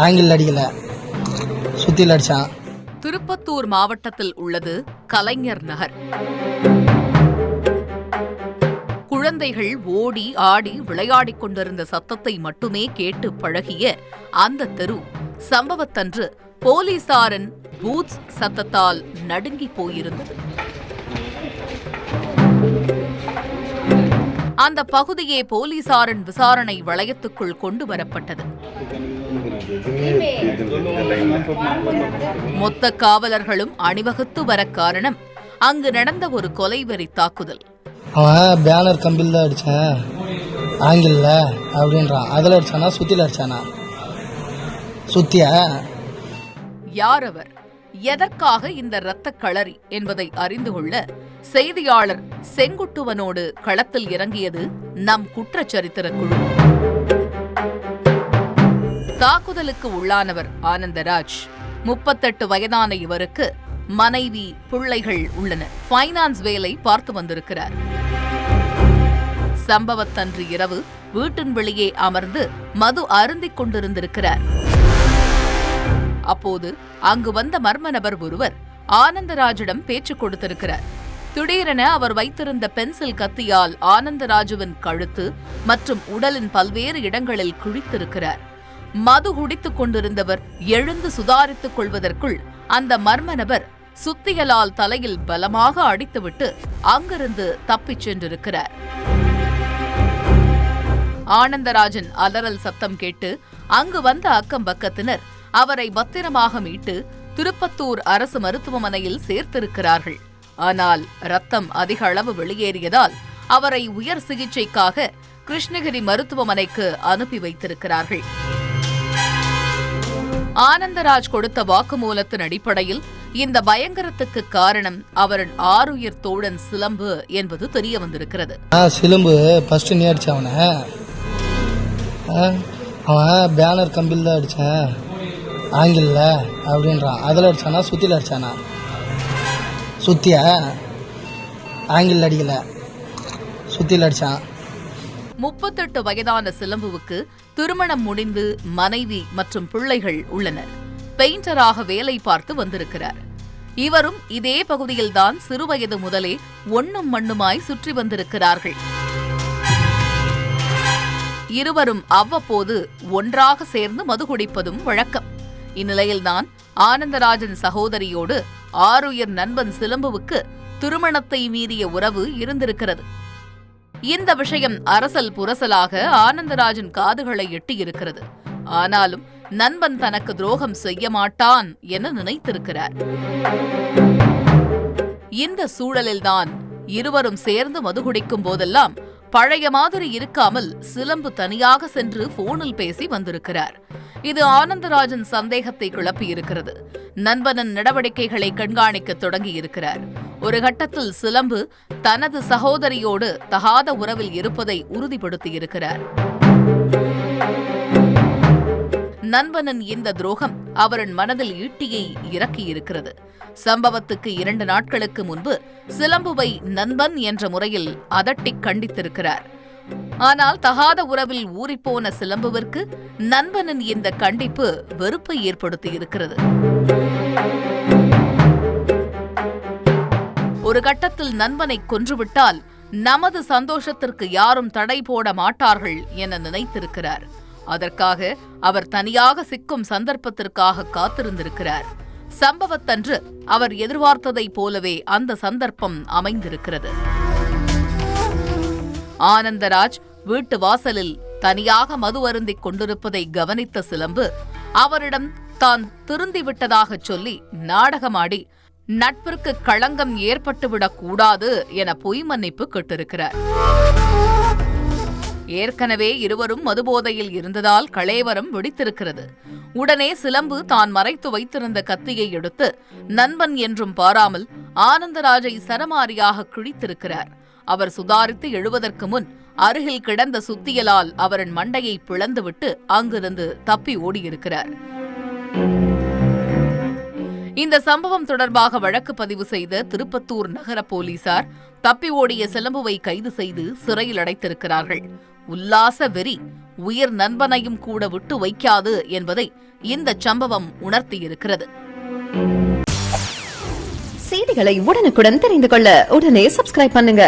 Angle அடிக்கல, சுத்தியில் அடிச்சான். திருப்பத்தூர் மாவட்டத்தில் உள்ளது கலைஞர் நகர். குழந்தைகள் ஓடி ஆடி விளையாடிக் கொண்டிருந்த சத்தத்தை மட்டுமே கேட்டு பழகிய அந்த தெரு சம்பவத்தன்று போலீசாரின் பூட்ஸ் சத்தத்தால் நடுங்கி போயிருந்தது. அந்த பகுதியே போலீசாரின் விசாரணை வளையத்துக்குள் கொண்டு வரப்பட்டது. மொத்த காவலர்களும் அணிவகுத்து வர காரணம் அங்கு நடந்த ஒரு கொலைவெறி தாக்குதல். அவன் பேனர் கம்பில் தான் அடிச்சான், ஆங்கிள் அப்படின்றான். அதில் அடிச்சானா சுத்தியில் அடிச்சானா? சுத்தியா? யார் அவர், எதற்காக இந்த இரத்த களரி என்பதை அறிந்து கொள்ள செய்தியாளர் செங்குட்டுவனோடு களத்தில் இறங்கியது நம் குற்றச்சரித்திர குழு. தாக்குதலுக்கு உள்ளானவர் ஆனந்தராஜ். 38 வயதான இவருக்கு மனைவி, பிள்ளைகள் உள்ளனர். ஃபைனான்ஸ் வேலை பார்த்து வந்திருக்கிறார். சம்பவத்தன்று இரவு வீட்டின் வெளியே அமர்ந்து மது அருந்திக் கொண்டிருந்திருக்கிறார். அப்போது அங்கு வந்த மர்ம நபர் ஒருவர் ஆனந்தராஜிடம் பேச்சு கொடுத்திருக்கிறார். திடீரென அவர் வைத்திருந்த பென்சில் கத்தியால் ஆனந்தராஜுவின் கழுத்து மற்றும் உடலின் பல்வேறு இடங்களில் கிழித்திருக்கிறார். மது குடித்துக் கொண்டிருந்தவர் எழுந்து சுதாரித்துக் கொள்வதற்குள் அந்த மர்ம நபர் சுத்தியலால் தலையில் பலமாக அடித்துவிட்டு அங்கிருந்து தப்பிச் சென்றிருக்கிறார். ஆனந்தராஜன் அலறல் சத்தம் கேட்டு அங்கு வந்த அக்கம் பக்கத்தினர் அவரை பத்திரமாக மீட்டு திருப்பத்தூர் அரசு மருத்துவமனையில் சேர்த்திருக்கிறார்கள். ஆனால் ரத்தம் அதிக அளவு வெளியேறியதால் அவரை உயர் சிகிச்சைக்காக கிருஷ்ணகிரி மருத்துவமனைக்கு அனுப்பி வைத்திருக்கிறார்கள். ஆனந்தராஜ் கொடுத்த வாக்குமூலத்தின் அடிப்படையில் இந்த பயங்கரத்துக்கு காரணம் அவரின் ஆருயிர் தோழன் சிலம்பு என்பது தெரிய வந்திருக்கிறது. சிலம்பு ஃபர்ஸ்ட் நீ அடிச்ச அவன் பேனர் கம்பில் தான் அடிச்சான், ஆங்கிள் அப்படின்றான். அதில் அடிச்சானா சுத்தியில் அடிச்சானா? சுத்தியா? ஆங்கிள் அடிக்கல, சுத்தியில் அடிச்சான். 38 வயதான சிலம்புவுக்கு திருமணம் முடிந்து மனைவி மற்றும் பிள்ளைகள் உள்ளனர். பெயிண்டராக வேலை பார்த்து வந்திருக்கிறார். இவரும் இதே பகுதியில்தான் சிறுவயது முதலே ஒண்ணும் மண்ணுமாய் சுற்றி வந்திருக்கிறார்கள். இருவரும் அவ்வப்போது ஒன்றாக சேர்ந்து மது குடிப்பதும் வழக்கம். இந்நிலையில்தான் ஆனந்தராஜன் சகோதரியோடு ஆருயிர் நண்பன் சிலம்புவுக்கு திருமணத்தை மீறிய உறவு இருந்திருக்கிறது. இந்த விஷயம் அரசல் புரசலாக ஆனந்தராஜன் காதுகளை எட்டியிருக்கிறது. ஆனாலும் நண்பன் தனக்கு துரோகம் செய்ய மாட்டான் என நினைத்திருக்கிறார். இந்த சூழலில்தான் இருவரும் சேர்ந்து மது குடிக்கும் போதெல்லாம் பழைய மாதிரி இருக்காமல் சிலம்பு தனியாக சென்று போனில் பேசி வந்திருக்கிறார். இது ஆனந்தராஜன் சந்தேகத்தை கிளப்பியிருக்கிறது. நண்பனின் நடவடிக்கைகளை கண்காணிக்க தொடங்கியிருக்கிறார். ஒரு கட்டத்தில் சிலம்பு தனது சகோதரியோடு தகாத உறவில் இருப்பதை உறுதிப்படுத்தியிருக்கிறார். நண்பனின் இந்த துரோகம் அவரின் மனதில் ஈட்டியை இறக்கியிருக்கிறது. சம்பவத்துக்கு 2 நாட்களுக்கு முன்பு சிலம்புவை நண்பன் என்ற முறையில் அதட்டிக் கண்டித்திருக்கிறார். ஆனால் தகாத உறவில் ஊறிப்போன சிலம்புவிற்கு நண்பனின் இந்த கண்டிப்பு வெறுப்பை ஏற்படுத்தியிருக்கிறது. ஒரு கட்டத்தில் நண்பனை கொன்றுவிட்டால் நமது சந்தோஷத்திற்கு யாரும் தடை போட மாட்டார்கள் என நினைத்திருக்கிறார். அதற்காக அவர் தனியாக சிக்கும் சந்தர்ப்பத்திற்காக காத்திருந்திருக்கிறார். சம்பவத்தன்று அவர் எதிர்பார்த்ததைப் போலவே அந்த சந்தர்ப்பம் அமைந்திருக்கிறது. ஆனந்தராஜ் வீட்டு வாசலில் தனியாக மது அருந்திக் கொண்டிருப்பதை கவனித்த சிலம்பு அவரிடம் தான் திருந்திவிட்டதாக சொல்லி நாடகமாடி நட்பிற்கு களங்கம் ஏற்பட்டுவிடக் கூடாது என பொய் மன்னிப்பு கேட்டிருக்கிறார். ஏற்கனவே இருவரும் மதுபோதையில் இருந்ததால் கலேவரம் வெடித்திருக்கிறது. உடனே சிலம்பு தான் மறைத்து வைத்திருந்த கத்தியை எடுத்து நண்பன் என்றும் பாராமல் ஆனந்தராஜை சரமாரியாக கிழித்திருக்கிறார். அவர் சுதாரித்து எழுவதற்கு முன் அருகில் கிடந்த சுத்தியலால் அவரின் மண்டையை பிளந்துவிட்டு அங்கிருந்து தப்பி ஓடியிருக்கிறார். இந்த சம்பவம் தொடர்பாக வழக்கு பதிவு செய்த திருப்பத்தூர் நகர போலீசார் தப்பி ஓடிய சிலம்புவை கைது செய்து சிறையில் அடைத்திருக்கிறார்கள். உல்லாச வெறி உயிர் நண்பனையும் கூட விட்டு வைக்காது என்பதை இந்த சம்பவம் உணர்த்தியிருக்கிறது. செய்திகளை உடனுக்குடன் தெரிந்து கொள்ள உடனே சப்ஸ்கிரைப் பண்ணுங்க.